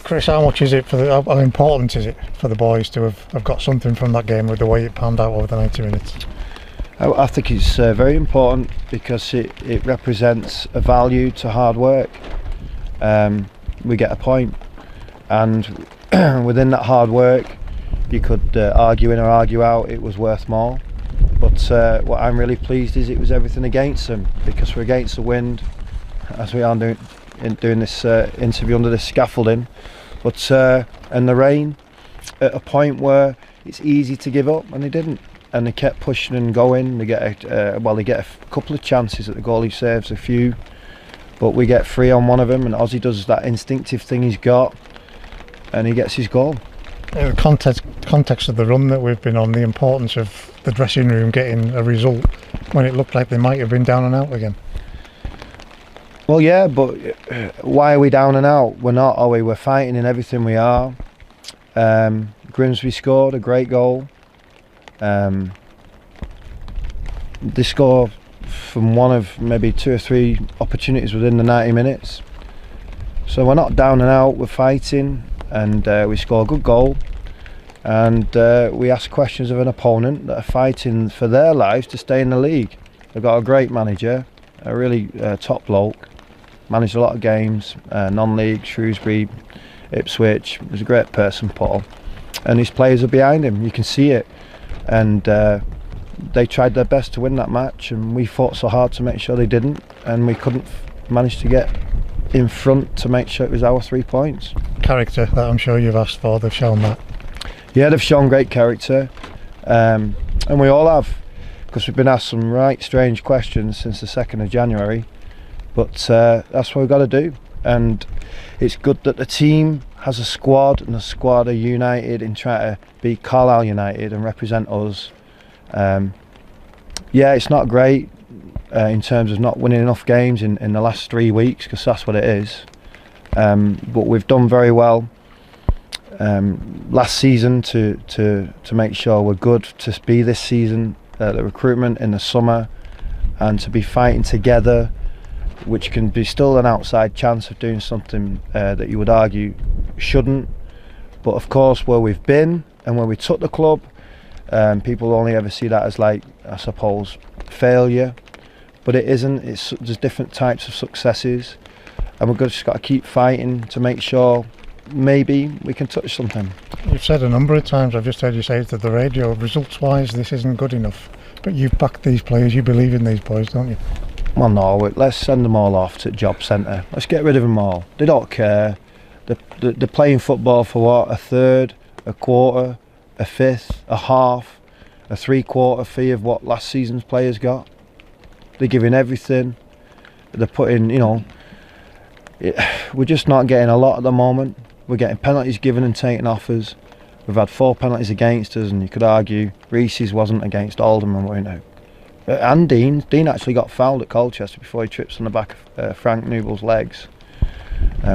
Chris, how much is it for how important is it for the boys to have got something from that game with the way it panned out over the 90 minutes? I think it's very important because it represents a value to hard work. We get a point, and within that hard work you could argue in or argue out it was worth more, but what I'm really pleased is it was everything against them, because we're against the wind as we are doing this interview under this scaffolding, but and the rain, at a point where it's easy to give up, and they didn't, and they kept pushing and going. They get a couple of chances that the goalie saves a few, but we get free on one of them, and Ozzy does that instinctive thing he's got and he gets his goal. In the context of the run that we've been on, the importance of the dressing room getting a result when it looked like they might have been down and out again. Well, yeah, but why are we down and out? We're not, are we? We're fighting in everything we are. Grimsby scored a great goal. They score from one of maybe 2 or 3 opportunities within the 90 minutes. So we're not down and out, we're fighting, and we score a good goal, and we ask questions of an opponent that are fighting for their lives to stay in the league. They've got a great manager, a really top bloke, managed a lot of games, non-league, Shrewsbury, Ipswich. He's a great person, Paul, and his players are behind him, you can see it, and they tried their best to win that match, and we fought so hard to make sure they didn't, and we couldn't manage to get in front to make sure it was our 3 points. Character that I'm sure you've asked for, they've shown that. Yeah, they've shown great character, and we all have, because we've been asked some right strange questions since the 2nd of January, but that's what we've got to do, and it's good that the team has a squad, and the squad are united in trying to beat Carlisle United and represent us. Yeah, it's not great in terms of not winning enough games in the last 3 weeks, because that's what it is, but we've done very well last season to make sure we're good to be this season, the recruitment in the summer, and to be fighting together, which can be still an outside chance of doing something that you would argue shouldn't, but of course where we've been and where we took the club, people only ever see that as, like, I suppose, failure, but it isn't. There's different types of successes, and we've just got to keep fighting to make sure maybe we can touch something. You've said a number of times, I've just heard you say it to the radio, results wise this isn't good enough, but you've backed these players, you believe in these boys, don't you? Well, no, let's send them all off to job centre. Let's get rid of them all. They don't care. They're playing football for what? A third, a quarter, a fifth, a half, a 3/4 fee of what last season's players got. They're giving everything. They're putting, we're just not getting a lot at the moment. We're getting penalties given and taken off us. We've had 4 penalties against us, and you could argue Reese's wasn't against Alderman, weren't it? And Dean actually got fouled at Colchester before he trips on the back of Frank Nubel's legs.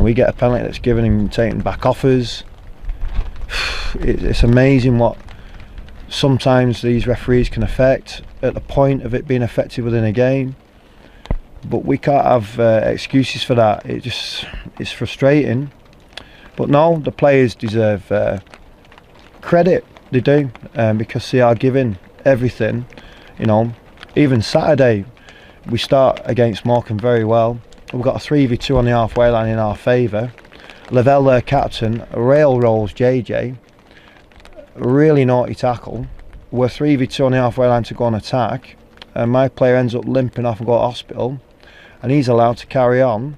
We get a penalty that's given and taken back off us. It's amazing what sometimes these referees can affect at the point of it being effective within a game, but we can't have excuses for that. It's frustrating, but no, the players deserve credit, they do, because they are giving everything. Even Saturday we start against Morecambe very well. We've got a 3v2 on the halfway line in our favour. Lavelle, their captain, railrolls JJ, really naughty tackle. We're 3v2 on the halfway line to go on attack, and my player ends up limping off and go to hospital, and he's allowed to carry on,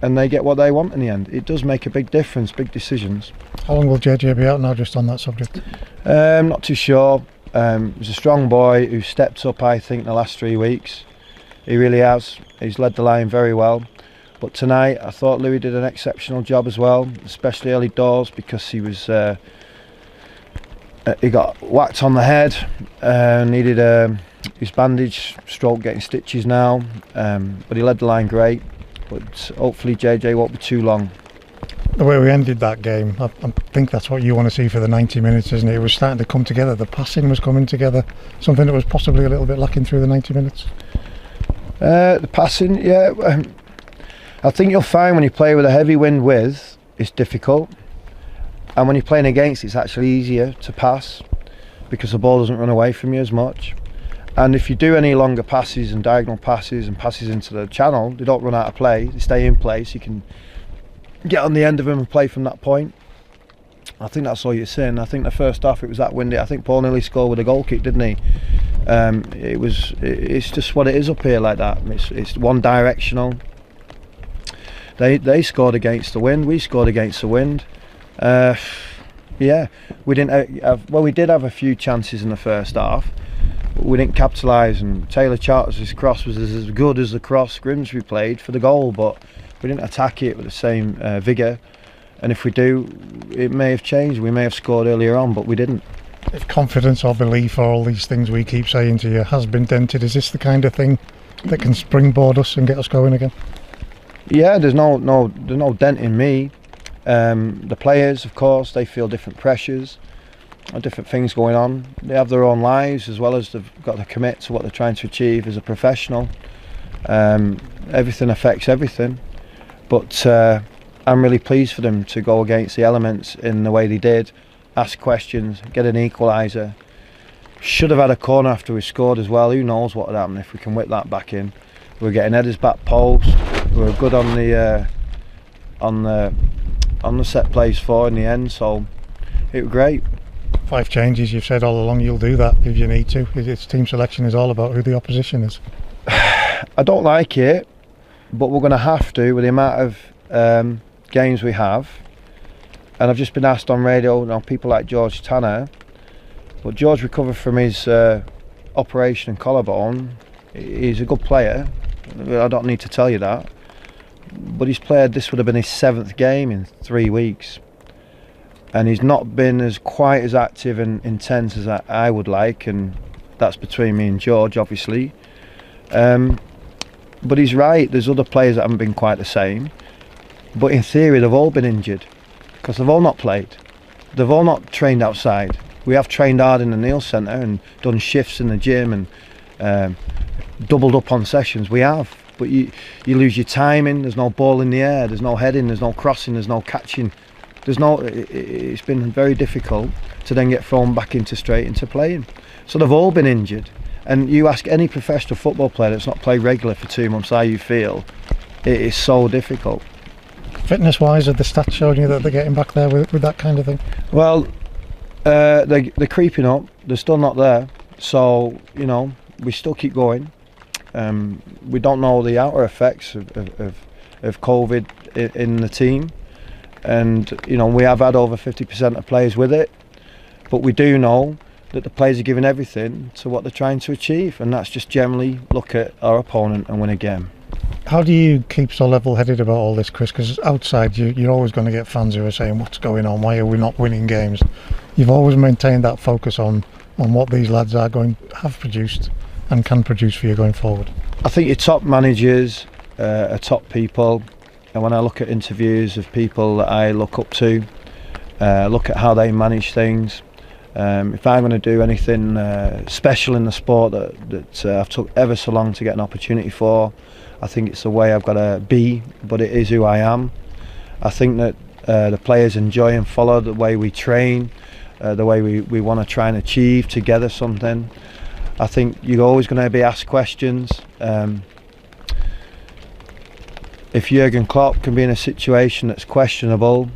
and they get what they want in the end. It does make a big difference, big decisions. How long will JJ be out now, just on that subject? Not too sure. He's a strong boy who's stepped up, I think, in the last 3 weeks. He really has. He's led the line very well. But tonight, I thought Louis did an exceptional job as well, especially early doors, because he was he got whacked on the head, needed his bandage, stroke getting stitches now, but he led the line great. But hopefully JJ won't be too long. The way we ended that game, I think that's what you want to see for the 90 minutes, isn't it? It was starting to come together, the passing was coming together, something that was possibly a little bit lacking through the 90 minutes. The passing, yeah, I think you'll find when you play with a heavy wind it's difficult, and when you're playing against, it's actually easier to pass because the ball doesn't run away from you as much. And if you do any longer passes and diagonal passes and passes into the channel, they don't run out of play, they stay in place. You can get on the end of them and play from that point. I think that's all you're saying. I think the first half it was that windy. I think Paul nearly scored with a goal kick, didn't he? It's just what it is up here like that. It's one directional. They scored against the wind. We scored against the wind. Yeah, we didn't have, well, we did have a few chances in the first half, but we didn't capitalise. And Taylor Charters's cross was as good as the cross Grimsby played for the goal, but we didn't attack it with the same vigour. And if we do, it may have changed. We may have scored earlier on, but we didn't. If confidence or belief or all these things we keep saying to you has been dented, is this the kind of thing that can springboard us and get us going again? Yeah, there's no dent in me. The players, of course, they feel different pressures, different things going on. They have their own lives as well as they've got to commit to what they're trying to achieve as a professional. Everything affects everything, but I'm really pleased for them to go against the elements in the way they did, ask questions, get an equaliser. Should have had a corner after we scored as well. Who knows what would happen if we can whip that back in. We were getting headers back post. We were good on the set plays for in the end, so it was great. 5 changes. You've said all along you'll do that if you need to. It's team selection is all about who the opposition is. I don't like it, but we're going to have to with the amount of games we have. And I've just been asked on radio, people like George Tanner, but George recovered from his operation and collarbone. He's a good player, I don't need to tell you that, but he's played, this would have been his 7th game in 3 weeks, and he's not been quite as active and intense as I would like, and that's between me and George obviously. But he's right, there's other players that haven't been quite the same, but in theory they've all been injured because they've all not played, they've all not trained outside. We have trained hard in the Neil Centre and done shifts in the gym and doubled up on sessions, we have, but you lose your timing, there's no ball in the air, there's no heading, there's no crossing, there's no catching, it's been very difficult to then get thrown back straight into playing. So they've all been injured, and you ask any professional football player that's not played regular for 2 months how you feel, it is so difficult. Fitness wise, are the stats showing you that they're getting back there with that kind of thing? Well, they're creeping up, they're still not there, so we still keep going. We don't know the outer effects of COVID in the team, and we have had over 50% of players with it, but we do know that the players are giving everything to what they're trying to achieve, and that's just generally look at our opponent and win a game. How do you keep so level-headed about all this, Chris? Because outside you're always going to get fans who are saying what's going on, why are we not winning games? You've always maintained that focus on what these lads have produced and can produce for you going forward. I think your top managers are top people, and when I look at interviews of people that I look up to, look at how they manage things, if I'm going to do anything special in the sport that I've took ever so long to get an opportunity for, I think it's the way I've got to be, but it is who I am. I think that the players enjoy and follow the way we train, the way we want to try and achieve together something. I think you're always going to be asked questions. If Jurgen Klopp can be in a situation that's questionable,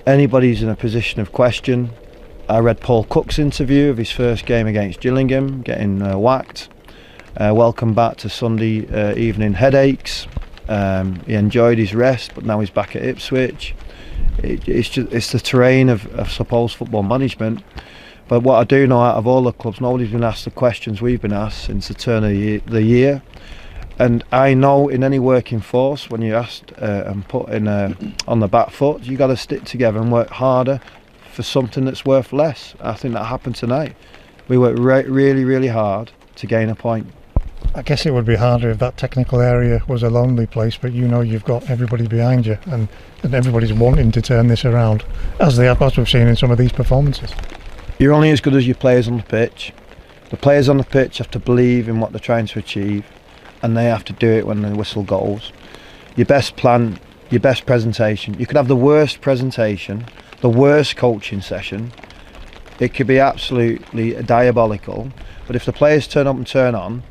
anybody's in a position of question. I read Paul Cook's interview of his first game against Gillingham, getting whacked. Welcome back to Sunday evening headaches. He enjoyed his rest, but now he's back at Ipswich. It's the terrain of suppose football management. But what I do know, out of all the clubs, nobody's been asked the questions we've been asked since the turn of the year. And I know in any working force, when you're asked and put in on the back foot, you got to stick together and work harder for something that's worth less. I think that happened tonight. We worked really, really hard to gain a point. I guess it would be harder if that technical area was a lonely place, but you've got everybody behind you, and everybody's wanting to turn this around, as we've seen in some of these performances. You're only as good as your players on the pitch. The players on the pitch have to believe in what they're trying to achieve, and they have to do it when the whistle goes. Your best plan your best presentation. You could have the worst presentation, the worst coaching session. It could be absolutely diabolical, but if the players turn up and turn on,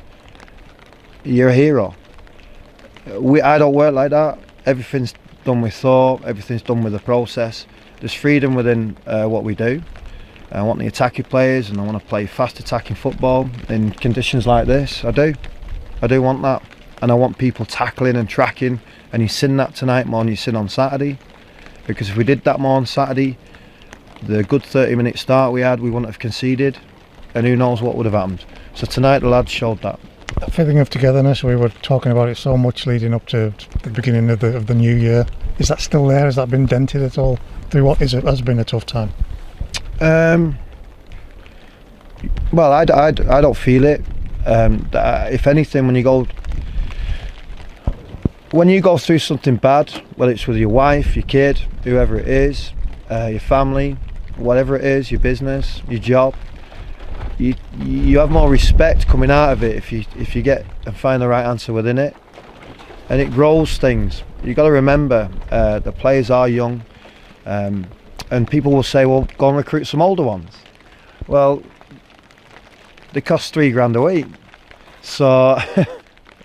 you're a hero. I don't work like that. Everything's done with thought, everything's done with a process. There's freedom within what we do. I want the attacking players, and I want to play fast attacking football in conditions like this. I do want that, and I want people tackling and tracking, and you've seen that tonight more than you've seen on Saturday, because if we did that more on Saturday, the good 30-minute start we had, we wouldn't have conceded, and who knows what would have happened. So tonight the lads showed that. That feeling of togetherness, we were talking about it so much leading up to the beginning of the new year. Is that still there? Has that been dented at all through what has been a tough time? Well, I don't feel it. If anything, when you go through something bad, whether it's with your wife, your kid, whoever it is, your family, whatever it is, your business, your job, you have more respect coming out of it if you get and find the right answer within it, and it grows things. You've got to remember the players are young, and people will say, well, go and recruit some older ones. Well, they cost £3 a week, so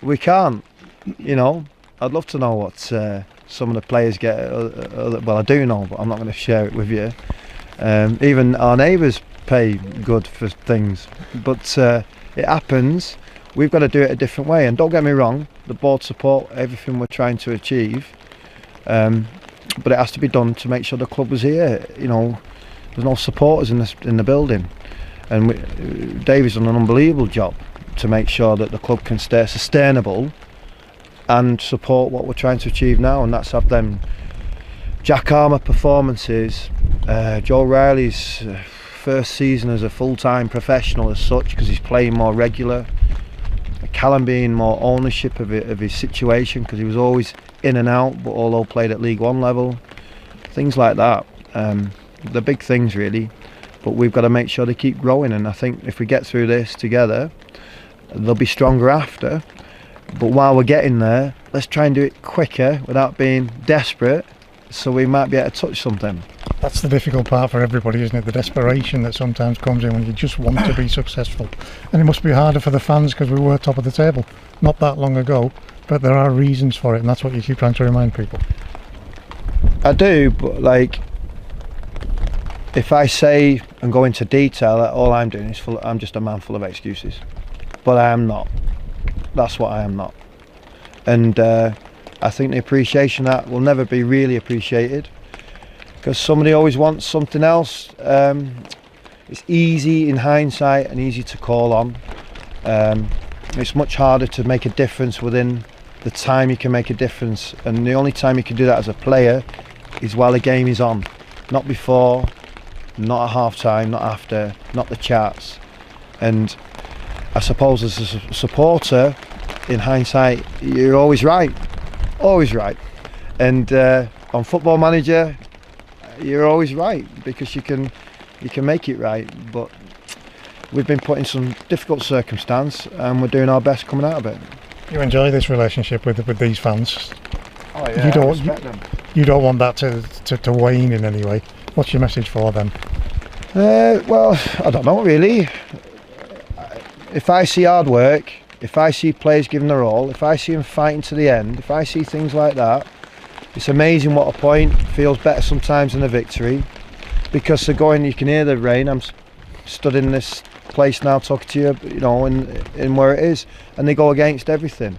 we can't. You know, I'd love to know what some of the players get. Well, I do know, but I'm not going to share it with you. Even our neighbours pay good for things, but it happens. We've got to do it a different way, and don't get me wrong, the board support everything we're trying to achieve, but it has to be done to make sure the club is here. You know, there's no supporters in the building, and Davy's done an unbelievable job to make sure that the club can stay sustainable and support what we're trying to achieve now, and that's have them Jack Armour performances, Joe Riley's first season as a full-time professional as such, because he's playing more regular, Callum being more ownership of his situation, because he was always in and out, but although played at League One level, things like that. The big things really, but we've got to make sure they keep growing, and I think if we get through this together, they'll be stronger after. But while we're getting there, let's try and do it quicker without being desperate, so we might be able to touch something. That's the difficult part for everybody, isn't it? The desperation that sometimes comes in when you just want to be successful. And it must be harder for the fans, because we were top of the table not that long ago, but there are reasons for it, and that's what you keep trying to remind people. I do, but like, if I say and go into detail, all I'm doing is I'm just a man full of excuses. But I am not. That's what I am not. And I think the appreciation of that will never be really appreciated, because somebody always wants something else. It's easy in hindsight and easy to call on. It's much harder to make a difference within the time you can make a difference, and the only time you can do that as a player is while the game is on, not before, not at half time, not after, not the chats. And I suppose as a supporter, in hindsight, you're always right, and on Football Manager you're always right, because you can make it right. But we've been put in some difficult circumstance, and we're doing our best coming out of it. You enjoy this relationship with these fans? Oh yeah, I respect them. You don't want that to wane in any way. What's your message for them? Well, I don't know really. If I see hard work, if I see players giving their all, if I see them fighting to the end, if I see things like that, it's amazing what a point feels better sometimes than a victory, because they're going, you can hear the rain. I'm stood in this place now talking to you, you know, in where it is, and they go against everything.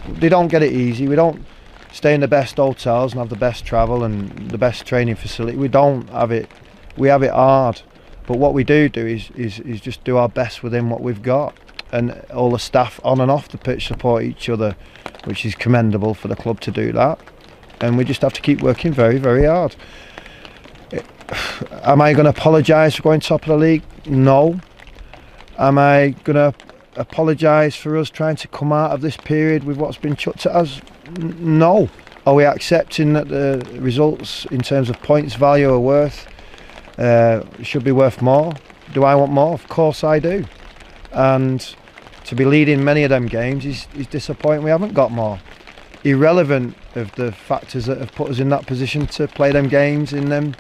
They don't get it easy. We don't stay in the best hotels and have the best travel and the best training facility. We don't have it. We have it hard. But what we do is just do our best within what we've got, and all the staff on and off the pitch support each other, which is commendable for the club to do that. And we just have to keep working very, very hard. Am I going to apologise for going top of the league? No. Am I going to apologise for us trying to come out of this period with what's been chucked at us? No. Are we accepting that the results in terms of points value are worth, should be worth more? Do I want more? Of course I do. And to be leading many of them games is disappointing we haven't got more. irrelevant of the factors that have put us in that position to play them games in them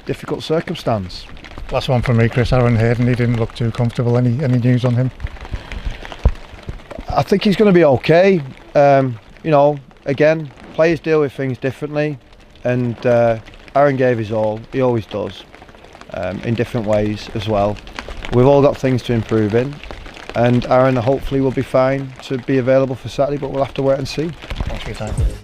difficult circumstance. Last one from me, Chris. Aaron Hayden, he didn't look too comfortable. Any news on him? I think he's going to be okay. You know, again, players deal with things differently, and Aaron gave his all. He always does, in different ways as well. We've all got things to improve in, and Aaron hopefully will be fine to be available for Saturday, but we'll have to wait and see. Thanks for your time.